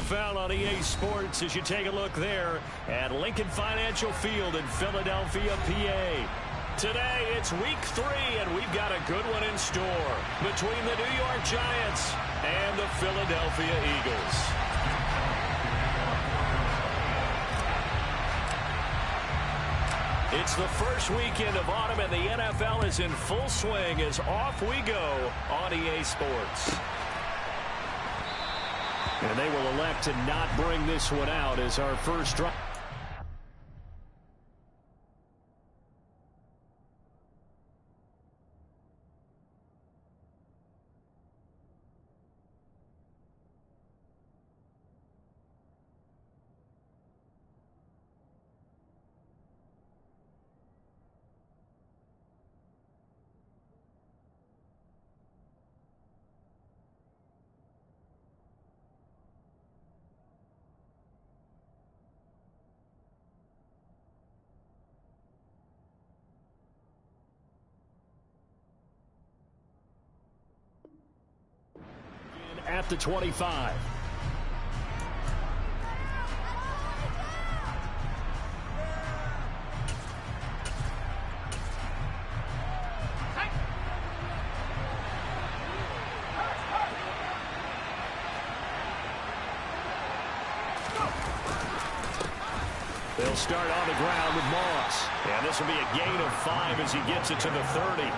found on EA Sports as you take a look there at Lincoln Financial Field in Philadelphia, PA. Today, it's week 3, and we've got a good one in store between the New York Giants and the Philadelphia Eagles. It's the first weekend of autumn, and the NFL is in full swing as off we go on EA Sports. And they will elect to not bring this one out as our first drive. At the 25. They'll start on the ground with Moss. And this will be a gain of 5 as he gets it to the 30.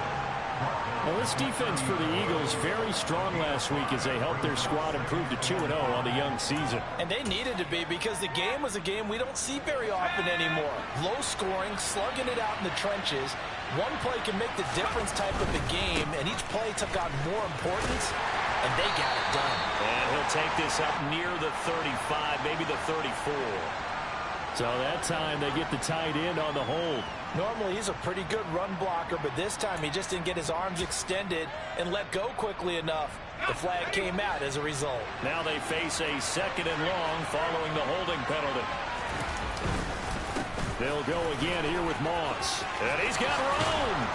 Well, this defense for the Eagles very strong last week as they helped their squad improve to 2-0 on the young season. And they needed to be because the game was a game we don't see very often anymore. Low scoring, slugging it out in the trenches. One play can make the difference type of the game, and each play took on more importance, and they got it done. And he'll take this up near the 35, maybe the 34. So that time they get the tight end on the hold. Normally he's a pretty good run blocker, but this time he just didn't get his arms extended and let go quickly enough. The flag came out as a result. Now they face a 2nd and long following the holding penalty. They'll go again here with Moss. And he's got room.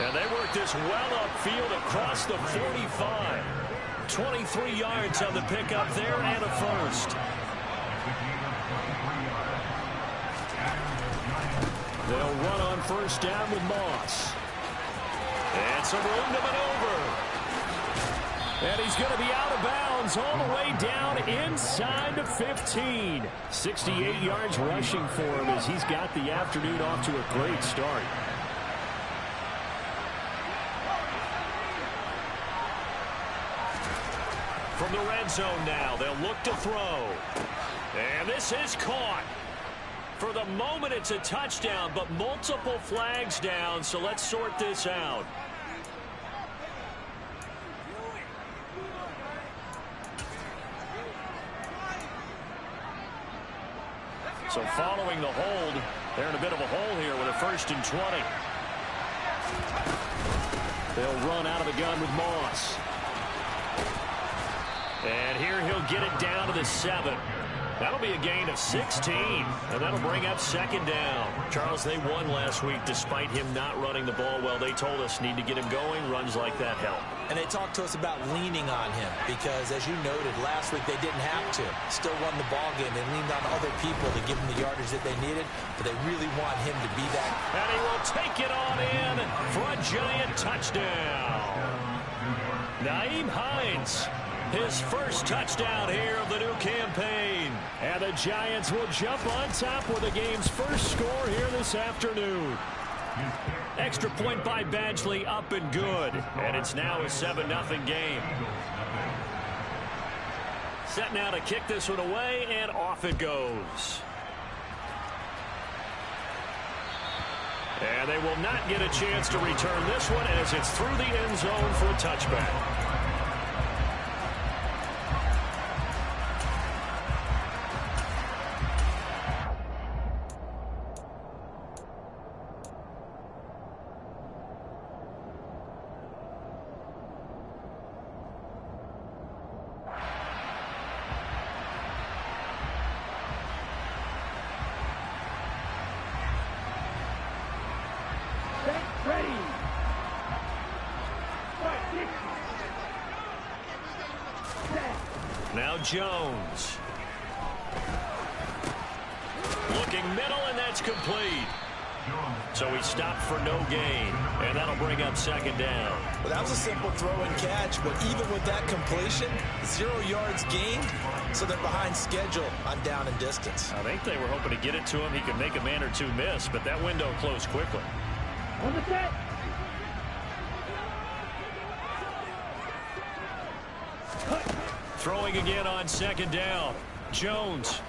And they work this well upfield across the 45. 23 yards on the pickup there and a first. They'll run on first down with Moss. And some room to maneuver. And he's going to be out of bounds all the way down inside the 15. 68 yards rushing for him as he's got the afternoon off to a great start. From the red zone now, they'll look to throw. And this is caught. For the moment, it's a touchdown, but multiple flags down, so let's sort this out. So following the hold, they're in a bit of a hole here with a 1st and 20. They'll run out of the gun with Moss. And here he'll get it down to the 7. That'll be a gain of 16, and that'll bring up 2nd down. Charles, they won last week despite him not running the ball well. They told us need to get him going. Runs like that help. And they talked to us about leaning on him because, as you noted, last week they didn't have to. Still won the ball game. They leaned on other people to give him the yardage that they needed, but they really want him to be that. And he will take it on in for a giant touchdown. Nyheim Hines. His first touchdown here of the new campaign. And the Giants will jump on top with the game's first score here this afternoon. Extra point by Badgley, up and good. And it's now a 7-0 game. Set now to kick this one away, and off it goes. And they will not get a chance to return this one as it's through the end zone for a touchback. Jones. Looking middle, and that's complete. So he stopped for no gain, and that'll bring up second down. Well, that was a simple throw and catch, but even with that completion, 0 yards gained, so they're behind schedule on down and distance. I think they were hoping to get it to him. He could make a man or two miss, but that window closed quickly. On the set. Throwing again on second down. Jones.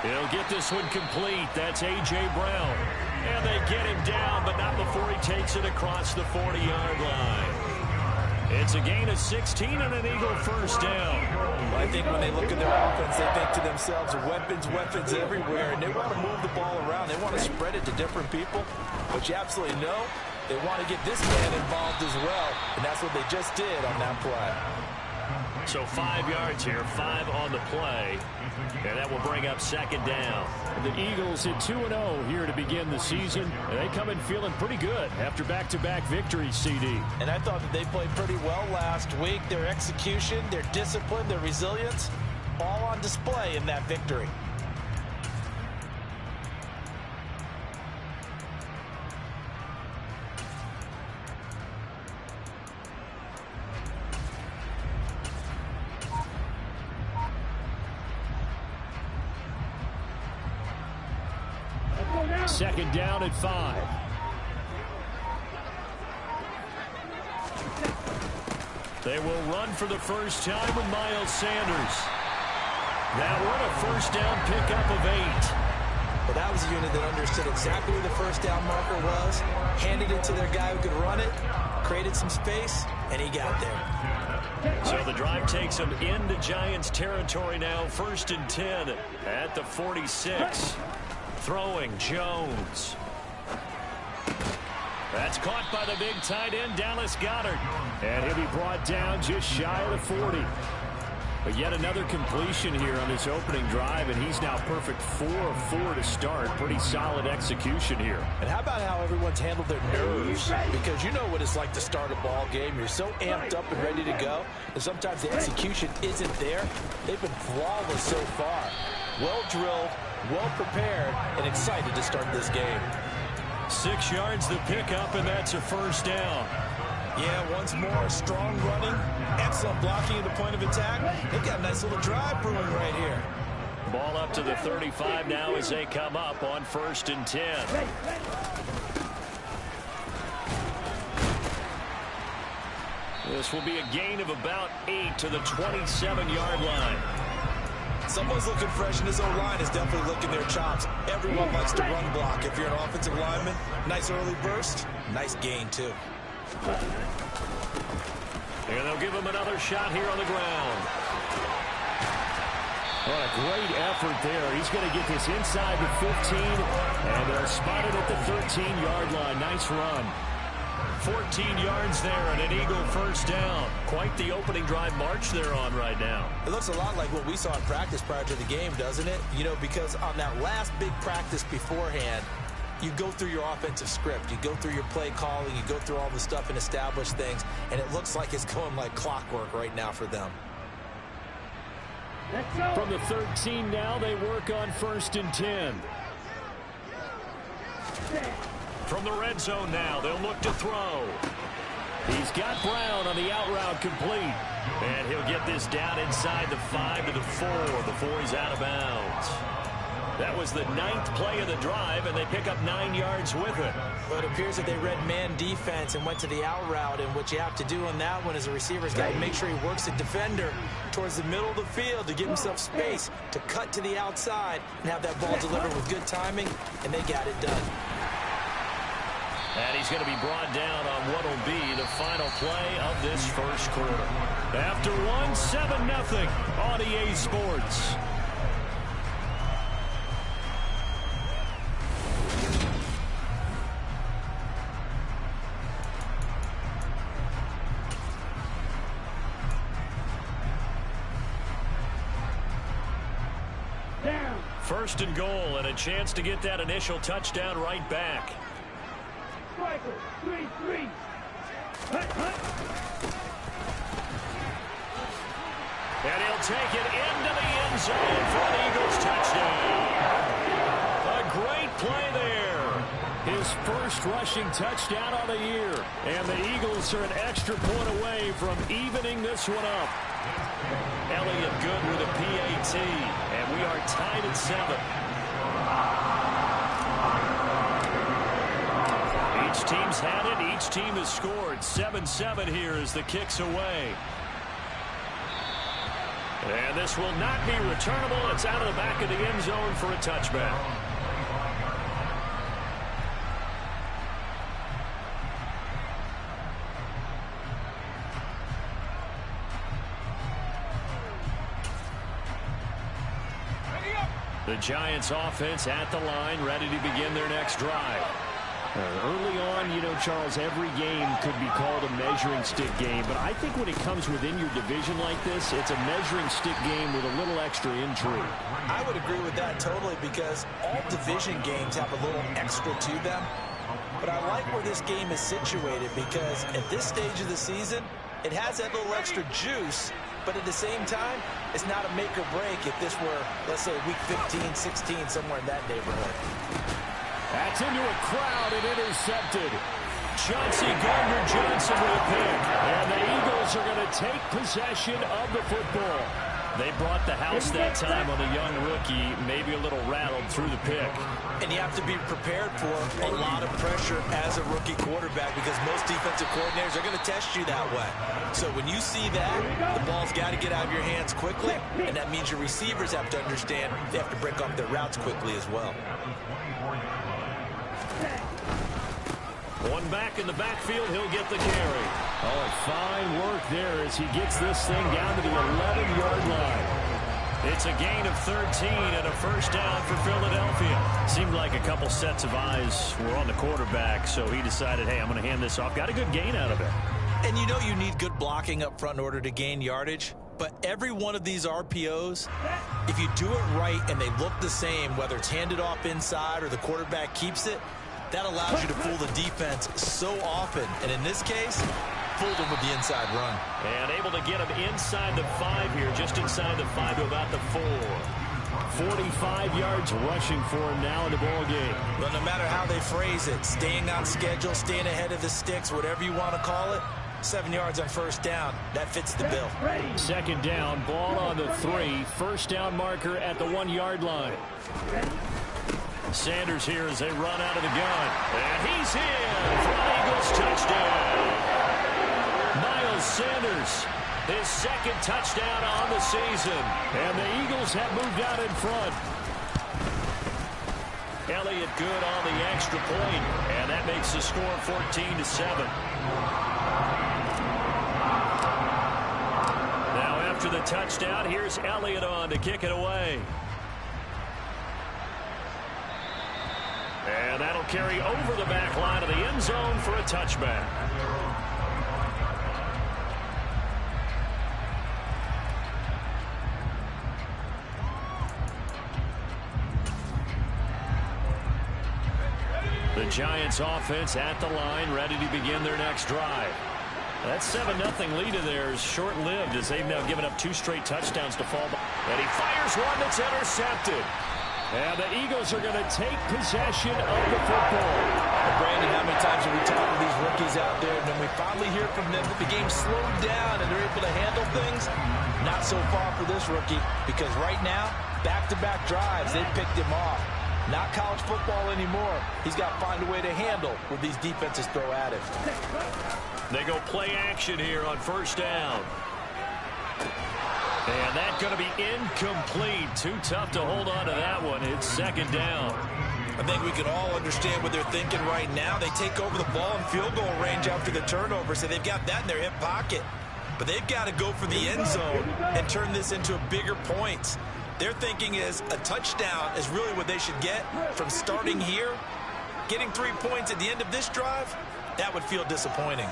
He'll get this one complete. That's A.J. Brown. And they get him down, but not before he takes it across the 40-yard line. It's a gain of 16 and an Eagle first down. Well, I think when they look at their offense, they think to themselves, weapons everywhere, and they want to move the ball around. They want to spread it to different people. But you absolutely know they want to get this man involved as well, and that's what they just did on that play. So 5 yards here, 5 on the play, and that will bring up second down. The Eagles hit 2-0 here to begin the season, and they come in feeling pretty good after back-to-back victories, CD. And I thought that they played pretty well last week. Their execution, their discipline, their resilience, all on display in that victory. Second down at 5. They will run for the first time with Miles Sanders. That one a first down pickup of 8. Well, that was a unit that understood exactly where the first down marker was, handed it to their guy who could run it, created some space, and he got there. So the drive takes them into Giants territory now, 1st and 10 at the 46. Throwing Jones. That's caught by the big tight end, Dallas Goedert. And he'll be brought down just shy of the 40. But yet another completion here on this opening drive, and he's now perfect 4 of 4 to start. Pretty solid execution here. And how about how everyone's handled their nerves? Because you know what it's like to start a ball game. You're so amped up and ready to go, and sometimes the execution isn't there. They've been flawless so far. Well drilled, well prepared, and excited to start this game. 6 yards the pickup, and that's a first down. Yeah, once more, strong running, excellent blocking at the point of attack. They've got a nice little drive brewing right here. Ball up to the 35 now as they come up on 1st and 10. This will be a gain of about 8 to the 27-yard line. Someone's looking fresh, and his O-line is definitely licking their chops. Everyone likes to run block. If you're an offensive lineman, nice early burst, nice gain, too. And they'll give him another shot here on the ground. What a great effort there. He's going to get this inside the 15, and they'll spot it at the 13-yard line. Nice run. 14 yards there and an Eagle first down. Quite the opening drive march they're on right now. It looks a lot like what we saw in practice prior to the game, doesn't it? You know, because on that last big practice beforehand, you go through your offensive script. You go through your play calling. You go through all the stuff and establish things. And it looks like it's going like clockwork right now for them. From the 13 now, they work on 1st and 10. From the red zone now, they'll look to throw. He's got Brown on the out route complete. And he'll get this down inside the 5 to the 4 before he's out of bounds. That was the 9th play of the drive, and they pick up 9 yards with it. But it appears that they read man defense and went to the out route, and what you have to do on that one is a receiver's got to make sure he works the defender towards the middle of the field to give himself space to cut to the outside and have that ball delivered with good timing, and they got it done. And he's going to be brought down on what will be the final play of this first quarter. After one, 7-0 on EA Sports. First and goal, and a chance to get that initial touchdown right back. 3-3. And he'll take it into the end zone for an Eagles touchdown. A great play there. His first rushing touchdown on the year. And the Eagles are an extra point away from evening this one up. Elliott good with a PAT. And we are tied at 7. Each team's had it. Each team has scored. 7-7 here as the kick's away. And this will not be returnable. It's out of the back of the end zone for a touchback. The Giants offense at the line, ready to begin their next drive. Early on, you know, Charles, every game could be called a measuring stick game. But I think when it comes within your division like this, it's a measuring stick game with a little extra intrigue. I would agree with that totally because all division games have a little extra to them. But I like where this game is situated because at this stage of the season, it has that little extra juice. But at the same time, it's not a make or break if this were, let's say, week 15, 16, somewhere in that neighborhood. That's into a crowd and intercepted. Chauncey Gardner-Johnson with a pick. And the Eagles are going to take possession of the football. They brought the house that time on the young rookie, maybe a little rattled through the pick. And you have to be prepared for a lot of pressure as a rookie quarterback because most defensive coordinators are going to test you that way. So when you see that, the ball's got to get out of your hands quickly, and that means your receivers have to understand they have to break off their routes quickly as well. One back in the backfield, he'll get the carry. Oh, fine work there as he gets this thing down to the 11-yard line. It's a gain of 13 and a first down for Philadelphia. Seemed like a couple sets of eyes were on the quarterback, so he decided, hey, I'm going to hand this off. Got a good gain out of it. And you know you need good blocking up front in order to gain yardage. But every one of these RPOs, if you do it right and they look the same, whether it's handed off inside or the quarterback keeps it, that allows you to fool the defense so often. And in this case, fooled him with the inside run. And able to get him inside the 5 here, just inside the 5 to about the 4. 45 yards rushing for him now in the ball game. Well, no matter how they phrase it, staying on schedule, staying ahead of the sticks, whatever you want to call it, 7 yards on first down, that fits the bill. Second down, ball on the 3. First down marker at the 1-yard line. Sanders here as they run out of the gun. And he's in for an Eagles touchdown. Miles Sanders, his second touchdown on the season. And the Eagles have moved out in front. Elliott good on the extra point. And that makes the score 14-7. Now after the touchdown, here's Elliott on to kick it away. And that'll carry over the back line of the end zone for a touchback. The Giants offense at the line, ready to begin their next drive. That 7-0 lead of theirs short-lived as they've now given up 2 straight touchdowns to fall back. And he fires one that's intercepted. And the Eagles are going to take possession of the football. Brandon, how many times have we talked to these rookies out there, and then we finally hear from them that the game slowed down and they're able to handle things? Not so far for this rookie, because right now, back-to-back drives, they picked him off. Not college football anymore. He's got to find a way to handle what these defenses throw at him. They go play action here on first down. And that's going to be incomplete. Too tough to hold on to that one. It's second down. I think we can all understand what they're thinking right now. They take over the ball in field goal range after the turnover, so they've got that in their hip pocket. But they've got to go for the end zone and turn this into a bigger point. Their thinking is a touchdown is really what they should get from starting here. Getting 3 points at the end of this drive, that would feel disappointing.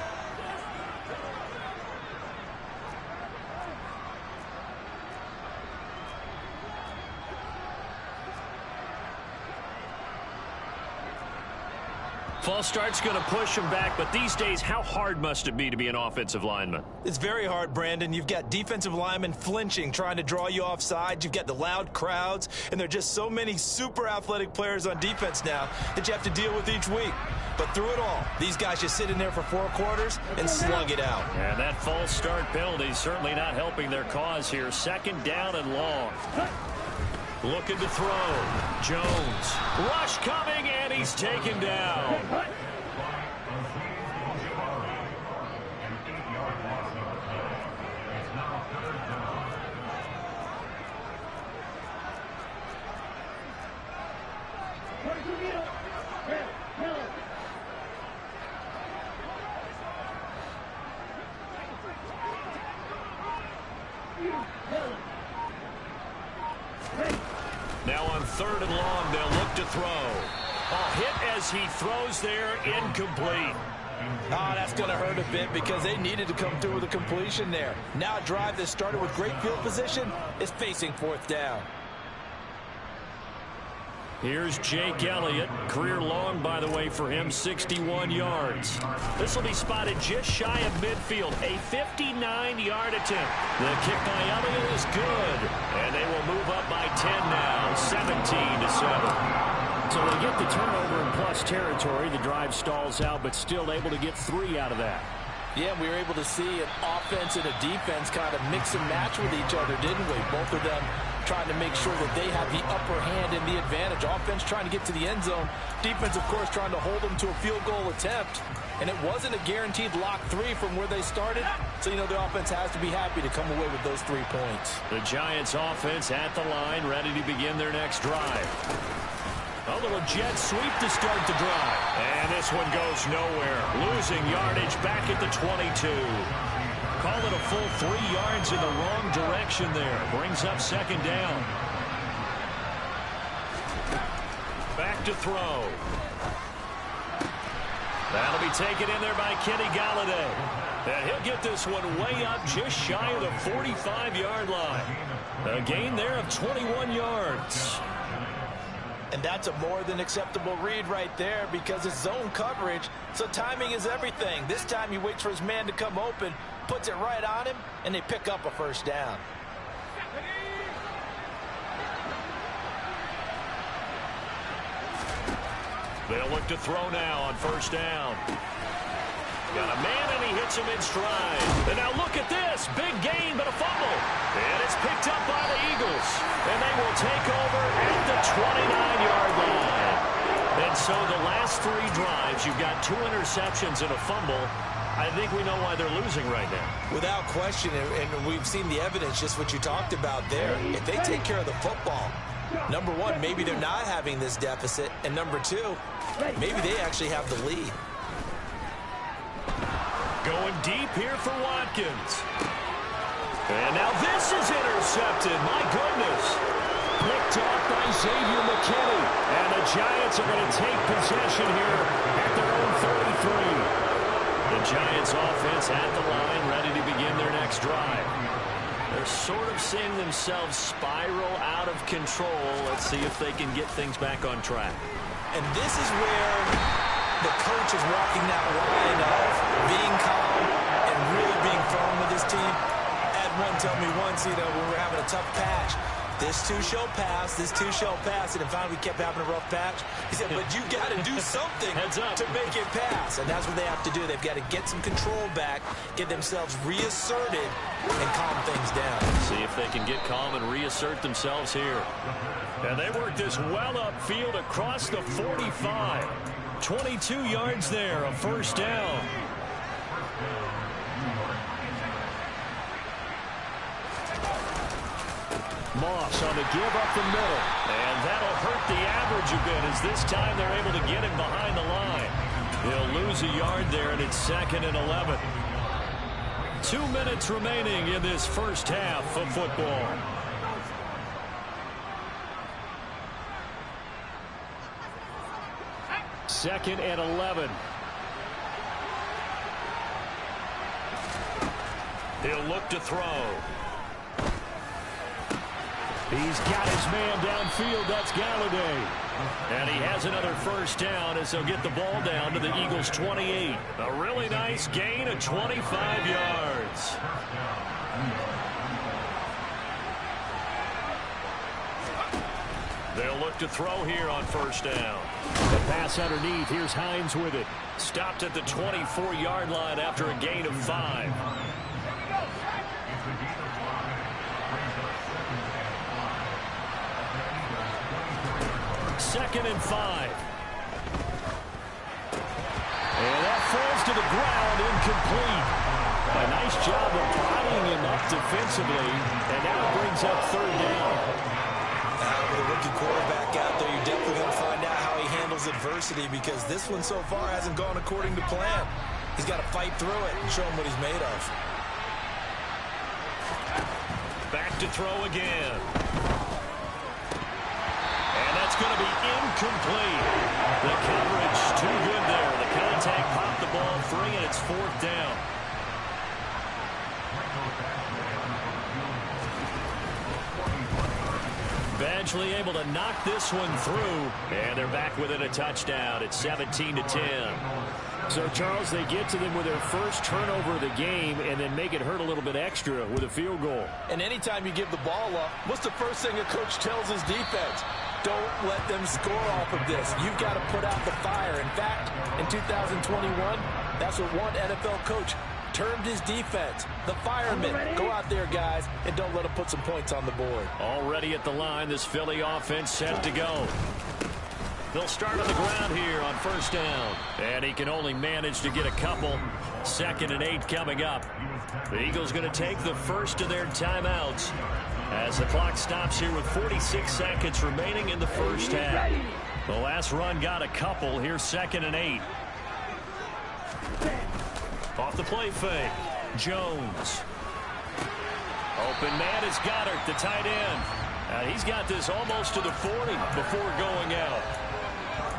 False start's going to push him back, but these days, how hard must it be to be an offensive lineman? It's very hard, Brandon. You've got defensive linemen flinching, trying to draw you off sides. You've got the loud crowds, and there are just so many super athletic players on defense now that you have to deal with each week. But through it all, these guys just sit in there for 4 quarters and slug it out. And that false start penalty is certainly not helping their cause here. 2nd down and long. Looking to throw. Jones. Rush coming, and he's taken down. Now on 3rd and long, they'll look to throw. A hit as he throws there, incomplete. Oh, that's going to hurt a bit because they needed to come through with a completion there. Now a drive that started with great field position is facing 4th down. Here's Jake Elliott. Career long, by the way, for him, 61 yards. This will be spotted just shy of midfield. A 59-yard attempt. The kick by Elliott is good. And they will move up by 10 now, 17-7. So they get the turnover in plus territory. The drive stalls out, but still able to get 3 out of that. Yeah, we were able to see an offense and a defense kind of mix and match with each other, didn't we? Both of them trying to make sure that they have the upper hand and the advantage. Offense trying to get to the end zone. Defense, of course, trying to hold them to a field goal attempt. And it wasn't a guaranteed lock 3 from where they started. So, you know, the offense has to be happy to come away with those 3 points. The Giants offense at the line, ready to begin their next drive. A little jet sweep to start the drive. And this one goes nowhere. Losing yardage back at the 22. Call it a full 3 yards in the wrong direction there. Brings up 2nd down. Back to throw. That'll be taken in there by Kenny Galladay. And he'll get this one way up just shy of the 45-yard line. A gain there of 21 yards. And that's a more than acceptable read right there because it's zone coverage, so timing is everything. This time he waits for his man to come open, puts it right on him, and they pick up a 1st down. They'll look to throw now on 1st down. Got a man, and he hits him in stride. And now look at this. Big gain, but a fumble. And it's picked up by the Eagles. And they will take over at the 29-yard line. And so the last 3 drives, you've got 2 interceptions and a fumble. I think we know why they're losing right now. Without question, and we've seen the evidence, just what you talked about there. If they take care of the football, number 1, maybe they're not having this deficit. And number 2, maybe they actually have the lead. Going deep here for Watkins. And now this is intercepted. My goodness. Picked off by Xavier McKinney. And the Giants are going to take possession here at their own 33. The Giants offense at the line, ready to begin their next drive. They're sort of seeing themselves spiral out of control. Let's see if they can get things back on track. And this is where the coach is walking that line of being calm and really being firm with his team. Ed one told me once, you know, when we were having a tough patch, this too shall pass, this too shall pass. And if finally we kept having a rough patch, he said, but you got to do something to make it pass. And that's what they have to do. They've got to get some control back, get themselves reasserted, and calm things down. See if they can get calm and reassert themselves here. And they work this well upfield across the 45. 22 yards there, a 1st down. Moss on the give up the middle. And that'll hurt the average a bit as this time they're able to get him behind the line. He'll lose a yard there, and it's 2nd and 11. 2 minutes remaining in this 1st half of football. Second and 11. He'll look to throw. He's got his man downfield. That's Galladay. And he has another first down as they'll get the ball down to the Eagles' 28. A really nice gain of 25 yards. They'll look to throw here on first down. The pass underneath. Here's Hines with it. Stopped at the 24-yard line after a gain of 5. Second and 5. And that falls to the ground, incomplete. A nice job of bodying him up defensively, and now it brings up third down. With a rookie quarterback out there, you're definitely going to find out how he handles adversity, because this one so far hasn't gone according to plan. He's got to fight through it and show him what he's made of. Back to throw again. And that's going to be incomplete. The coverage too good there. The contact popped the ball free, and it's fourth down. Eventually able to knock this one through, and they're back within a touchdown. It's 17-10. So, Charles, they get to them with their first turnover of the game and then make it hurt a little bit extra with a field goal. And anytime you give the ball up, what's the first thing a coach tells his defense? Don't let them score off of this. You've got to put out the fire. In fact, in 2021, that's what one NFL coach termed his defense, the firemen. Go out there, guys, and don't let them put some points on the board. Already at the line, this Philly offense set to go. They'll start on the ground here on first down. And he can only manage to get a couple. 2nd and 8 coming up. The Eagles going to take the first of their timeouts as the clock stops here with 46 seconds remaining in the first half. The last run got a couple. Here's 2nd and 8. Off the play fake. Jones. Open man is Goddard, the tight end. He's got this almost to the 40 before going out.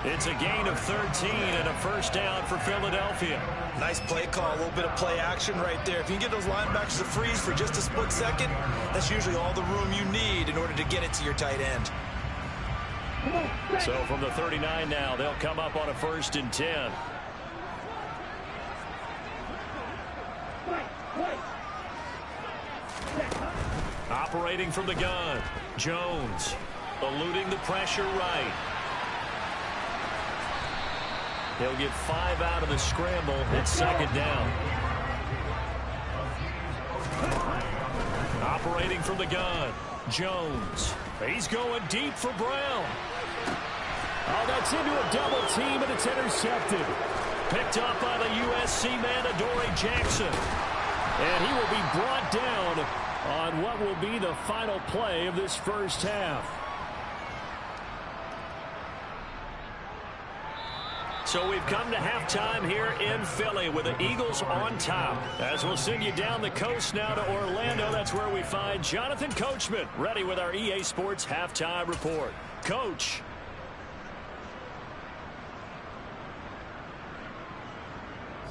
It's a gain of 13 and a first down for Philadelphia. Nice play call, a little bit of play action right there. If you can get those linebackers to freeze for just a split second, that's usually all the room you need in order to get it to your tight end. So from the 39 now, they'll come up on a 1st and 10. Operating from the gun. Jones eluding the pressure right. He'll get 5 out of the scramble. It's 2nd down. Operating from the gun. Jones. He's going deep for Brown. Oh, that's into a double team, and it's intercepted. Picked up by the USC man, Adoree Jackson. And he will be brought down on what will be the final play of this first half. So we've come to halftime here in Philly with the Eagles on top. As we'll send you down the coast now to Orlando, that's where we find Jonathan Coachman ready with our EA Sports halftime report. Coach.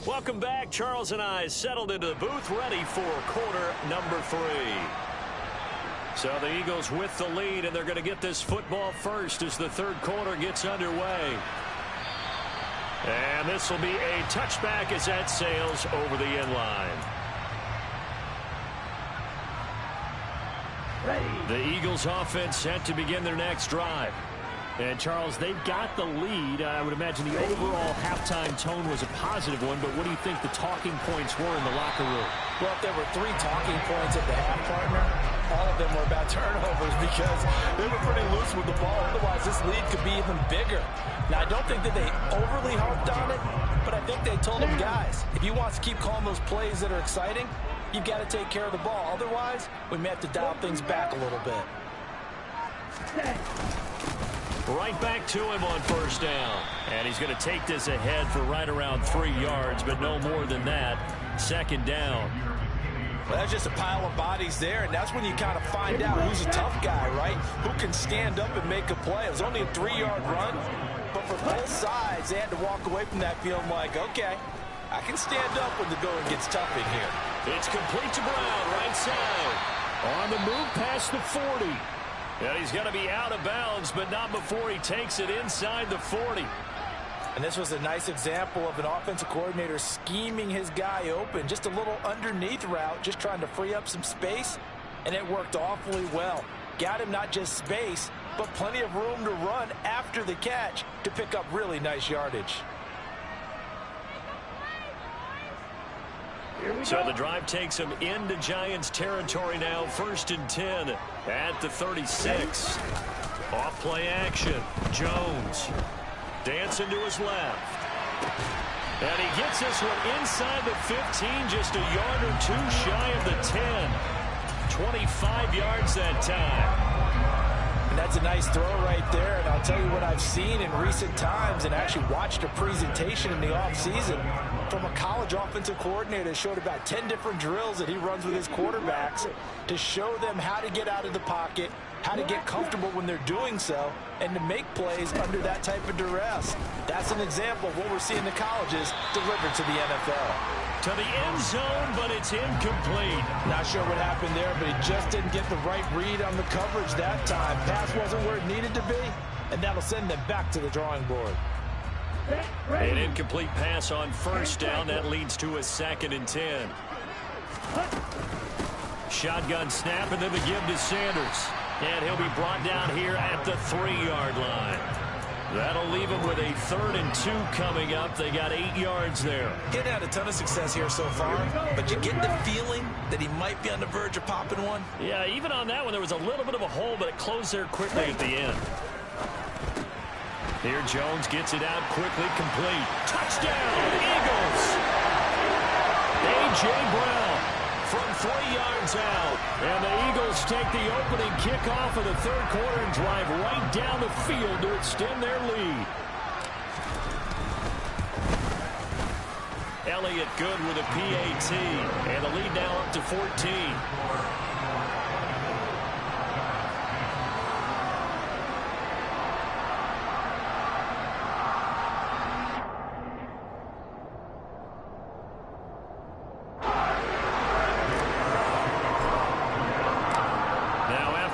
Welcome back. Charles and I settled into the booth ready for quarter number 3. So the Eagles with the lead, and they're going to get this football first as the third quarter gets underway. And this will be a touchback as that sails over the end line. The Eagles offense set to begin their next drive. And, Charles, they've got the lead. I would imagine the overall halftime tone was a positive one, but what do you think the talking points were in the locker room? Well, if there were 3 talking points at the half, partner, all of them were about turnovers because they were pretty loose with the ball. Otherwise, this lead could be even bigger. Now, I don't think that they overly harped on it, but I think they told them, guys, if you want to keep calling those plays that are exciting, you've got to take care of the ball. Otherwise, we may have to dial things back a little bit. Right back to him on first down. And he's going to take this ahead for right around 3 yards, but no more than that. 2nd down. Well, that's just a pile of bodies there, and that's when you kind of find out who's a tough guy, right? Who can stand up and make a play. It was only a 3-yard run, but for both sides, they had to walk away from that feeling like, okay, I can stand up when the going gets tough in here. It's complete to Brown, right side. On the move past the 40. And he's going to be out of bounds, but not before he takes it inside the 40. And this was a nice example of an offensive coordinator scheming his guy open. Just a little underneath route, just trying to free up some space, and it worked awfully well. Got him not just space, but plenty of room to run after the catch to pick up really nice yardage. So the drive takes him into Giants territory now, 1st and 10 at the 36. Off play action. Jones dancing to his left. And he gets this one inside the 15, just a yard or two shy of the 10. 25 yards that time. And that's a nice throw right there. And I'll tell you what I've seen in recent times and actually watched a presentation in the offseason from a college offensive coordinator that showed about 10 different drills that he runs with his quarterbacks to show them how to get out of the pocket, how to get comfortable when they're doing so, and to make plays under that type of duress. That's an example of what we're seeing the colleges delivered to the NFL. To the end zone, but it's incomplete. Not sure what happened there, but he just didn't get the right read on the coverage that time. Pass wasn't where it needed to be, and that'll send them back to the drawing board. An incomplete pass on 1st down. That leads to a 2nd and 10. Shotgun snap, and then the give to Sanders. And he'll be brought down here at the 3-yard line. That'll leave him with a 3rd and 2 coming up. They got 8 yards there. He's had a ton of success here so far, but you get the feeling that he might be on the verge of popping one. Yeah, even on that one, there was a little bit of a hole, but it closed there quickly at the end. Here Jones gets it out quickly, complete. Touchdown, Eagles! A.J. Brown from 3 yards out. And the Eagles take the opening kickoff of the 3rd quarter and drive right down the field to extend their lead. Elliott good with a PAT. And the lead now up to 14.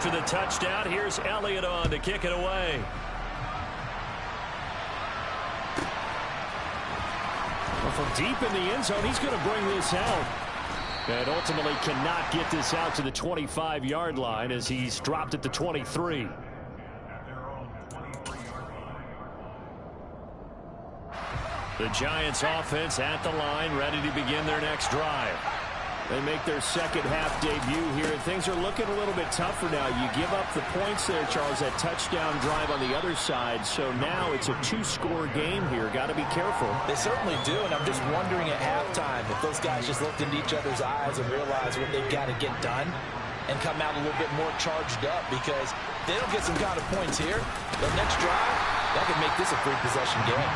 After the touchdown, here's Elliott on to kick it away. Well, from deep in the end zone, he's going to bring this out. And ultimately cannot get this out to the 25-yard line as he's dropped at the 23. The Giants offense at the line, ready to begin their next drive. They make their 2nd half debut here, and things are looking a little bit tougher now. You give up the points there, Charles, that touchdown drive on the other side. So now it's a 2-score game here. Got to be careful. They certainly do, and I'm just wondering at halftime if those guys just looked into each other's eyes and realized what they've got to get done and come out a little bit more charged up, because they don't get some kind of points here. The next drive, that could make this a free possession game.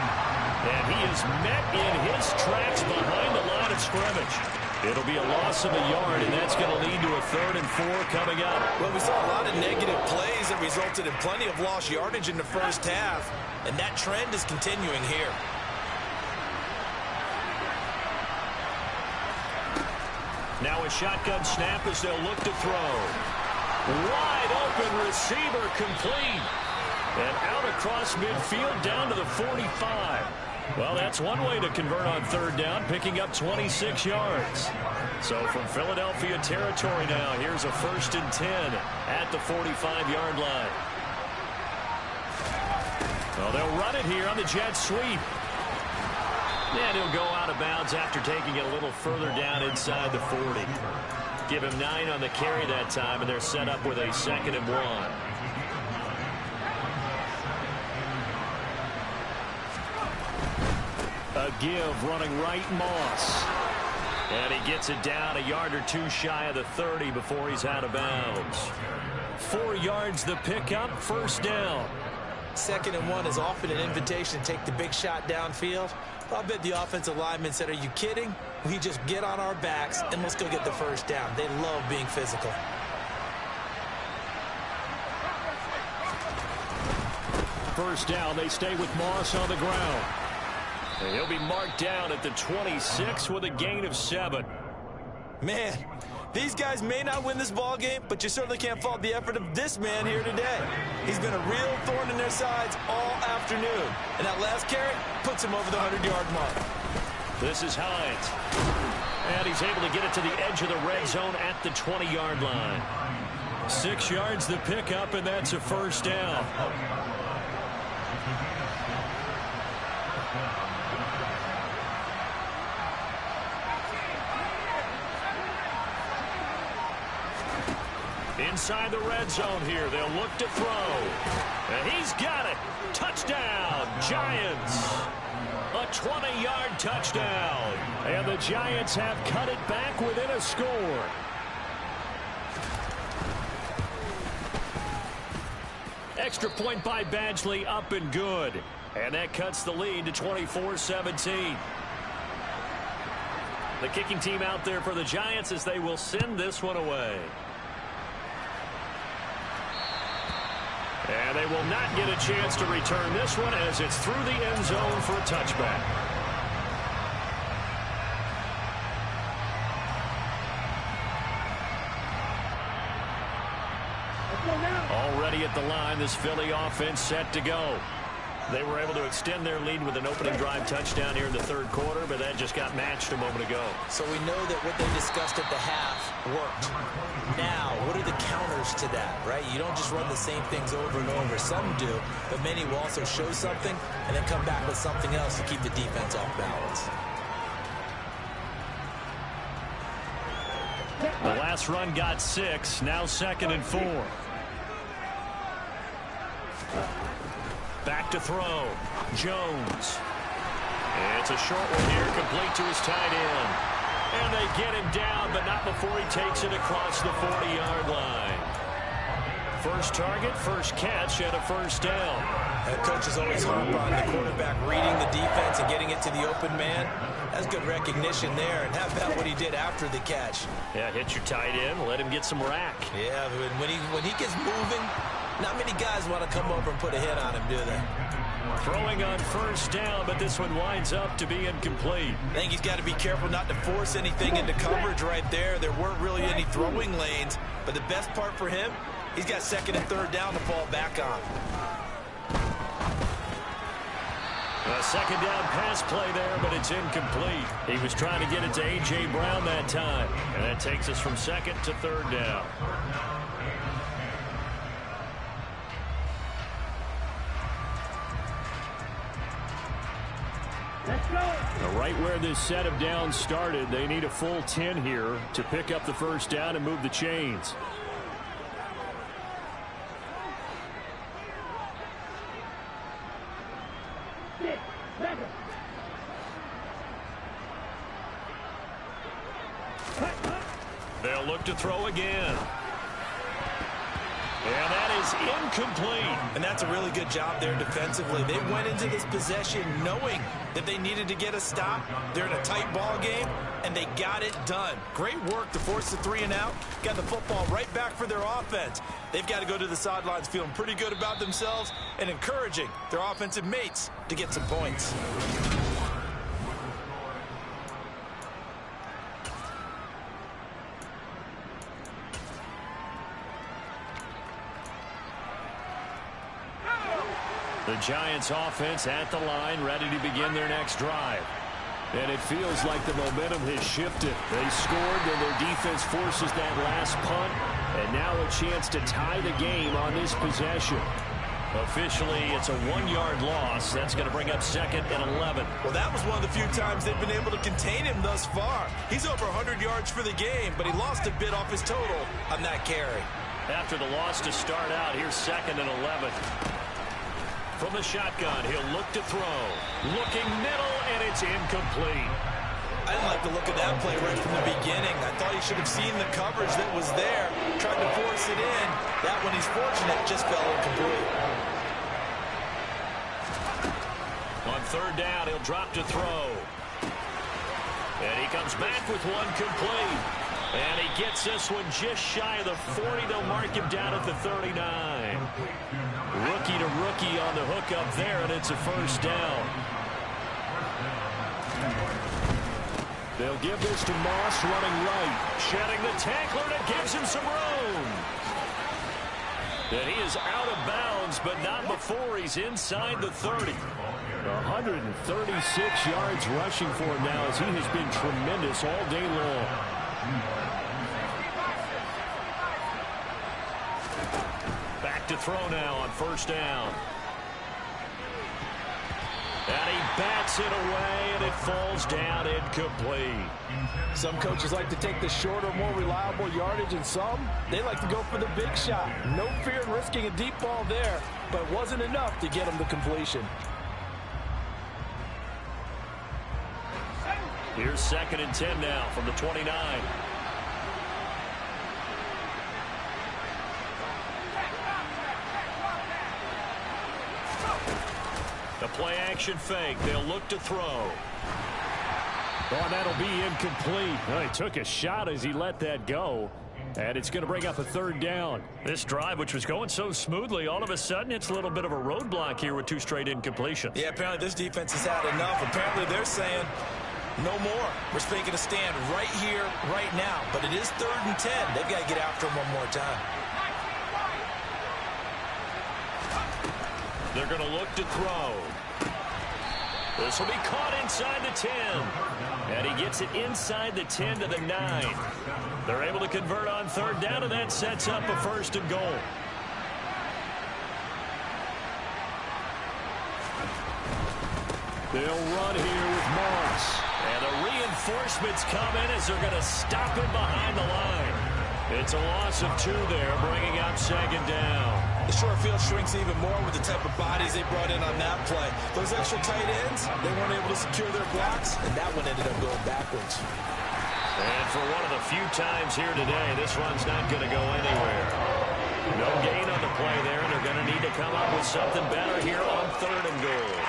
And he is met in his tracks behind the line of scrimmage. It'll be a loss of a yard, and that's going to lead to a 3rd and 4 coming up. Well, we saw a lot of negative plays that resulted in plenty of lost yardage in the 1st half, and that trend is continuing here. Now a shotgun snap as they'll look to throw. Wide open receiver, complete. And out across midfield down to the 45. Well, that's one way to convert on 3rd down, picking up 26 yards. So from Philadelphia territory now, here's a 1st and 10 at the 45-yard line. Well, they'll run it here on the jet sweep. And he'll go out of bounds after taking it a little further down inside the 40. Give him 9 on the carry that time, and they're set up with a 2nd and 1. A give running right, Moss. And he gets it down a yard or 2 shy of the 30 before he's out of bounds. 4 yards the pickup, 1st down. 2nd and 1 is often an invitation to take the big shot downfield. I'll bet the offensive lineman said, are you kidding? We just get on our backs and let's go get the 1st down. They love being physical. First down, they stay with Moss on the ground. And he'll be marked down at the 26 with a gain of 7. Man, These guys may not win this ball game, but you certainly can't fault the effort of this man here today. He's been a real thorn in their sides all afternoon. And that last carry puts him over the 100-yard mark. This is Hines. And he's able to get it to the edge of the red zone at the 20-yard line. 6 yards to pick up, and that's a first down. Inside the red zone here, they'll look to throw. And he's got it. Touchdown, Giants. A 20-yard touchdown. And the Giants have cut it back within a score. Extra point by Badgley, up and good. And that cuts the lead to 24-17. The kicking team out there for the Giants as they will send this one away. And they will not get a chance to return this one as it's through the end zone for a touchback. Already at the line, this Philly offense set to go. They were able to extend their lead with an opening drive touchdown here in the third quarter, but that just got matched a moment ago. So we know that what they discussed at the half worked. Now, what are the counters to that, right? You don't just run the same things over and over. Some do, but many will also show something and then come back with something else to keep the defense off balance. The last run got 6, now 2nd and 4. Back to throw. Jones. It's a short one here, complete to his tight end. And they get him down, but not before he takes it across the 40-yard line. First target, first catch, and a first down. That coach is always harp on the quarterback reading the defense and getting it to the open man. That's good recognition there. And how about what he did after the catch? Yeah, hit your tight end, let him get some rack. Yeah, when he gets moving, not many guys want to come over and put a hit on him, do they? Throwing on first down, but this one winds up to be incomplete. I think he's got to be careful not to force anything into coverage right there. There weren't really any throwing lanes, but the best part for him, he's got 2nd and 3rd down to fall back on. A 2nd down pass play there, but it's incomplete. He was trying to get it to A.J. Brown that time, and that takes us from 2nd to 3rd down. Right where this set of downs started, they need a full 10 here to pick up the first down and move the chains. They'll look to throw again. And that is incomplete. And that's a really good job there defensively. They went into this possession knowing that they needed to get a stop. They're in a tight ball game, and they got it done. Great work to force the 3 and out. Got the football right back for their offense. They've got to go to the sidelines feeling pretty good about themselves and encouraging their offensive mates to get some points. The Giants offense at the line, ready to begin their next drive. And it feels like the momentum has shifted. They scored, and their defense forces that last punt. And now a chance to tie the game on this possession. Officially, it's a 1-yard loss. That's going to bring up 2nd and 11. Well, that was one of the few times they've been able to contain him thus far. He's over 100 yards for the game, but he lost a bit off his total on that carry. After the loss to start out, here's 2nd and 11. From the shotgun, he'll look to throw. Looking middle, and it's incomplete. I didn't like the look of that play right from the beginning. I thought he should have seen the coverage that was there. Tried to force it in. That one, he's fortunate, just fell incomplete. On 3rd down, he'll drop to throw. And he comes back with one complete. And he gets this one just shy of the 40. They'll mark him down at the 39. Rookie to rookie on the hook up there, and it's a first down. They'll give this to Moss running right. Shedding the tackler, and it gives him some room. And he is out of bounds, but not before he's inside the 30. 136 yards rushing for him now, as he has been tremendous all day long. Back to throw now on first down. And he bats it away, and it falls down incomplete. Some coaches like to take the shorter, more reliable yardage, and some, they like to go for the big shot. No fear in risking a deep ball there, but it wasn't enough to get him to completion. Here's 2nd and 10 now from the 29. The play action fake. They'll look to throw. Oh, that'll be incomplete. Well, he took a shot as he let that go. And it's going to bring up a 3rd down. This drive, which was going so smoothly, all of a sudden it's a little bit of a roadblock here with 2 straight incompletions. Yeah, apparently this defense has had enough. Apparently they're saying no more. We're making a stand right here, right now. But it is 3rd and 10. They've got to get after him one more time. They're going to look to throw. This will be caught inside the 10. And he gets it inside the 10 to the 9. They're able to convert on 3rd down, and that sets up a 1st and goal. They'll run here with Moss. And the reinforcements come in as they're going to stop him behind the line. It's a loss of 2 there, bringing up 2nd down. The short field shrinks even more with the type of bodies they brought in on that play. Those extra tight ends, they weren't able to secure their blocks, and that one ended up going backwards. And for one of the few times here today, this run's not going to go anywhere. No gain on the play there, and they're going to need to come up with something better here on 3rd and goal.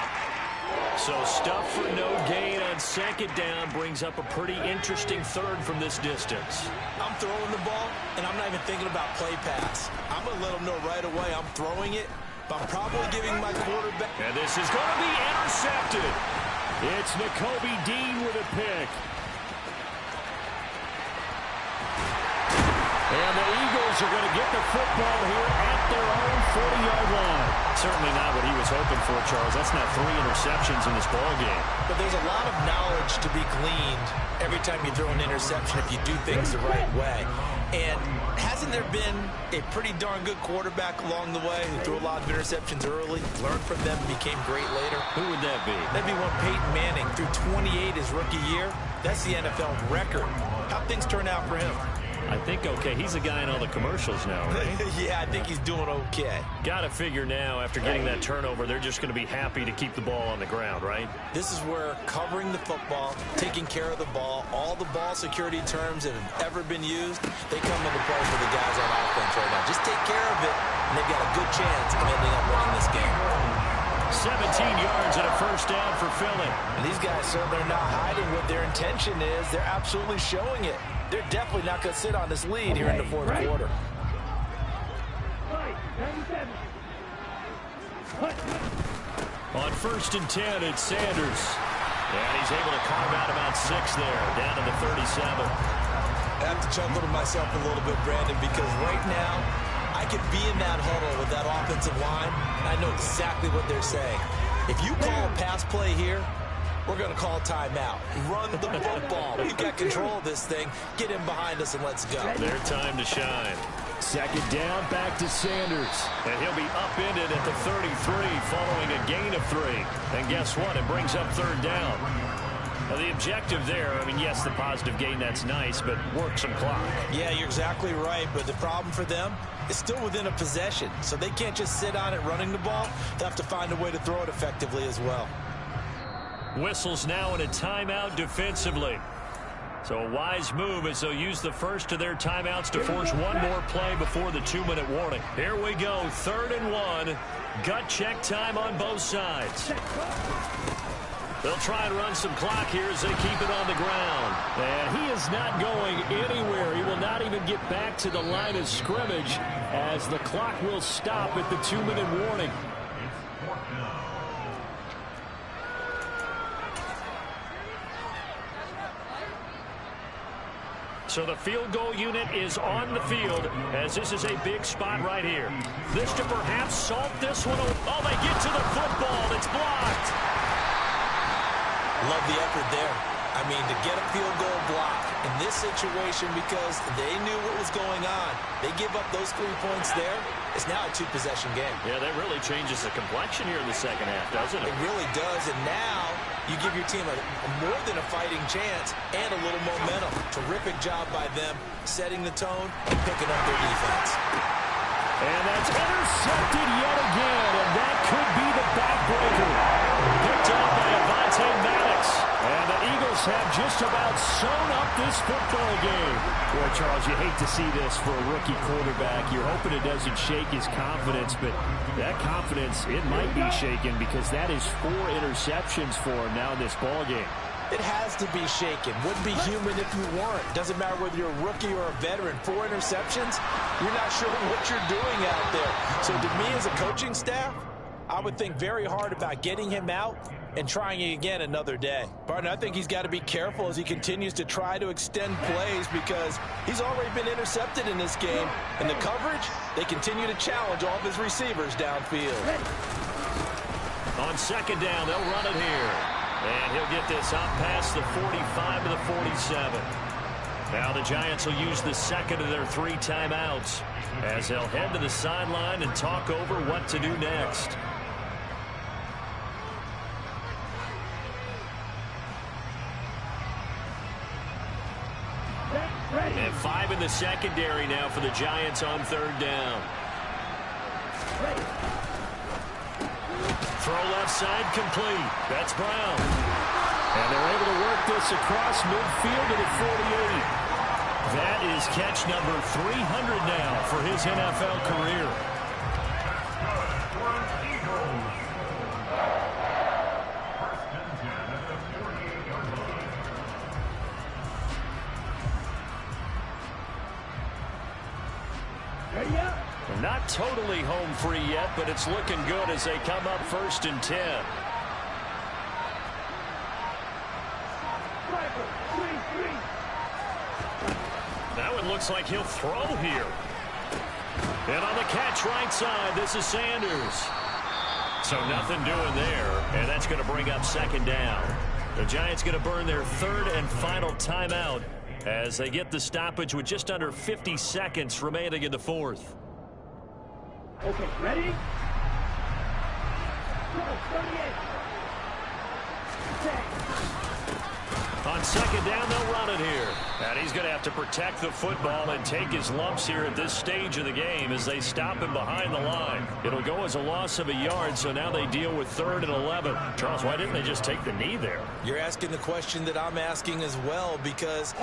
So stuff for no gain on 2nd down brings up a pretty interesting 3rd from this distance. I'm throwing the ball, and I'm not even thinking about play pass. I'm going to let them know right away I'm throwing it, but I'm probably giving my quarterback. And this is going to be intercepted. It's Nakobe Dean with a pick. And the Eagles are going to get the football here at their own 40-yard line. Certainly not what he was hoping for, Charles. That's not 3 interceptions in this ball game. But there's a lot of knowledge to be gleaned every time you throw an interception if you do things the right way. And hasn't there been a pretty darn good quarterback along the way who threw a lot of interceptions early, learned from them, and became great later? Who would that be? That'd be one Peyton Manning, threw 28 his rookie year. That's the NFL record. How'd things turn out for him? I think okay. He's a guy in all the commercials now, right? Yeah, I think he's doing okay. Got to figure now, after getting that turnover, they're just going to be happy to keep the ball on the ground, right? This is where covering the football, taking care of the ball, all the ball security terms that have ever been used, they come into play for the guys on offense right now. Just take care of it, and they've got a good chance of ending up winning this game. 17 yards and a 1st down for Philly. And these guys certainly are not hiding what their intention is. They're absolutely showing it. They're definitely not going to sit on this lead here in the 4th quarter. On 1st and 10, it's Sanders. And he's able to carve out about 6 there, down to the 37. I have to chuckle to myself a little bit, Brandon, because right now, I could be in that huddle with that offensive line, and I know exactly what they're saying. If you call a pass play here, we're going to call timeout. Run the football. We've got control of this thing. Get in behind us and let's go. Their time to shine. 2nd down, back to Sanders. And he'll be upended at the 33 following a gain of 3. And guess what? It brings up 3rd down. Now, the objective there, I mean, yes, the positive gain, that's nice, but work some clock. Yeah, you're exactly right. But the problem for them is still within a possession. So they can't just sit on it running the ball. They have to find a way to throw it effectively as well. Whistles now in a timeout defensively. So a wise move as they'll use the first of their timeouts to force one more play before the 2-minute warning. Here we go, 3rd and 1. Gut check time on both sides. They'll try and run some clock here as they keep it on the ground. And he is not going anywhere. He will not even get back to the line of scrimmage as the clock will stop at the 2-minute warning. So the field goal unit is on the field as this is a big spot right here. This to perhaps salt this one. Oh, they get to the football. It's blocked. Love the effort there. I mean, to get a field goal block in this situation because they knew what was going on. They give up those 3 points there. It's now a 2-possession game. Yeah, that really changes the complexion here in the second half, doesn't it? It really does, and now you give your team a more than a fighting chance and a little momentum. Terrific job by them setting the tone and picking up their defense. And that's intercepted yet again, and that could be the backbreaker. Picked up by Avonte Maddox. And the Eagles have just about sewn up this football game. Boy, Charles, you hate to see this for a rookie quarterback. You're hoping it doesn't shake his confidence, but that confidence, it might be shaken because that is 4 interceptions for him now in this ball game. It has to be shaken. Wouldn't be human if you weren't. Doesn't matter whether you're a rookie or a veteran. 4 interceptions, you're not sure what you're doing out there. So to me as a coaching staff, I would think very hard about getting him out and trying it again another day. Barton, I think he's got to be careful as he continues to try to extend plays because he's already been intercepted in this game. And the coverage, they continue to challenge all of his receivers downfield. On second down, they'll run it here. And he'll get this up past the 45 to the 47. Now the Giants will use the second of their 3 timeouts as they'll head to the sideline and talk over what to do next. And 5 in the secondary now for the Giants on third down. Throw left side complete. That's Brown. And they're able to work this across midfield to the 48. That is catch number 300 now for his NFL career. Not totally home free yet, but it's looking good as they come up 1st and 10. Now it looks like he'll throw here. And on the catch right side, this is Sanders. So nothing doing there, and that's going to bring up second down. The Giants going to burn their 3rd and final timeout as they get the stoppage with just under 50 seconds remaining in the 4th. Okay, ready? Go, 38. On second down, they'll run it here. And he's going to have to protect the football and take his lumps here at this stage of the game as they stop him behind the line. It'll go as a loss of a yard, so now they deal with 3rd and 11. Charles, why didn't they just take the knee there? You're asking the question that I'm asking as well because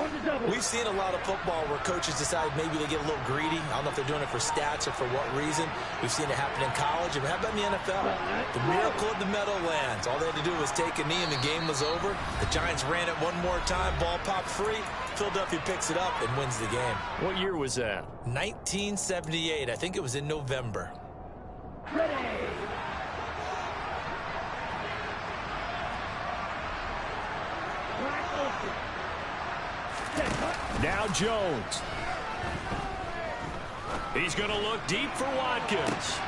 we've seen a lot of football where coaches decide maybe they get a little greedy. I don't know if they're doing it for stats or for what reason. We've seen it happen in college. And how about in the NFL? The miracle of the Meadowlands. All they had to do was take a knee and the game was over. The Giants ran it one more time. Ball popped free. Philadelphia picks it up and wins the game. What year was that? 1978. I think it was in November. Ready. Now Jones. He's going to look deep for Watkins.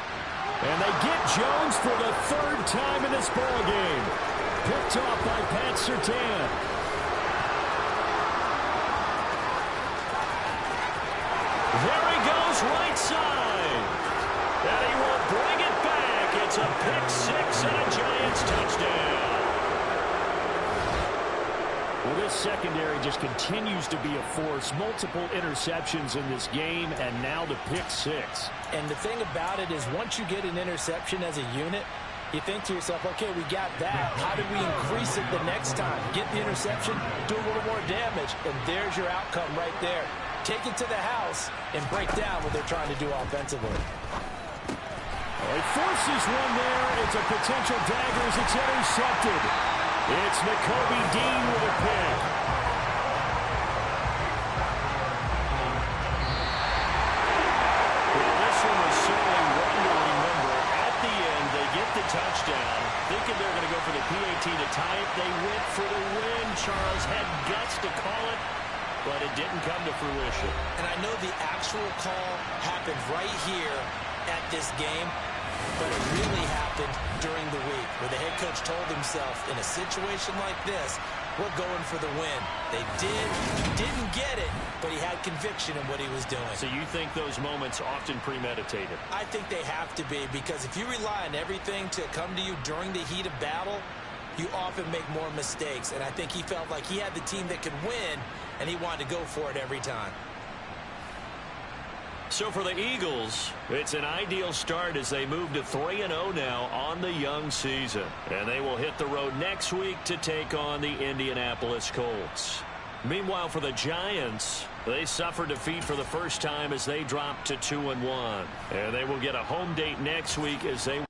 And they get Jones for the 3rd time in this ball game. Picked off by Pat Surtain. There he goes, right side. And he will bring it back. It's a pick 6 and a Giants touchdown. Well, this secondary just continues to be a force. Multiple interceptions in this game, and now the pick 6. And the thing about it is once you get an interception as a unit, you think to yourself, okay, we got that. How do we increase it the next time? Get the interception, do a little more damage, and there's your outcome right there. Take it to the house and break down what they're trying to do offensively. Well, he forces one there. It's a potential dagger as it's intercepted. It's Nakobe Dean with a pick. Well, this one was certainly one to remember. At the end, they get the touchdown. Thinking they're going to go for the PAT to tie it. They went for the win. Charles had guts to call it. but it didn't come to fruition. And I know the actual call happened right here at this game, but it really happened during the week where the head coach told himself, in a situation like this, we're going for the win. They didn't get it, but he had conviction in what he was doing. So you think those moments often premeditated? I think they have to be, because if you rely on everything to come to you during the heat of battle, you often make more mistakes. And I think he felt like he had the team that could win, and he wanted to go for it every time. So for the Eagles, it's an ideal start as they move to 3-0 now on the young season. And they will hit the road next week to take on the Indianapolis Colts. Meanwhile, for the Giants, they suffered defeat for the first time as they dropped to 2-1. And they will get a home date next week as they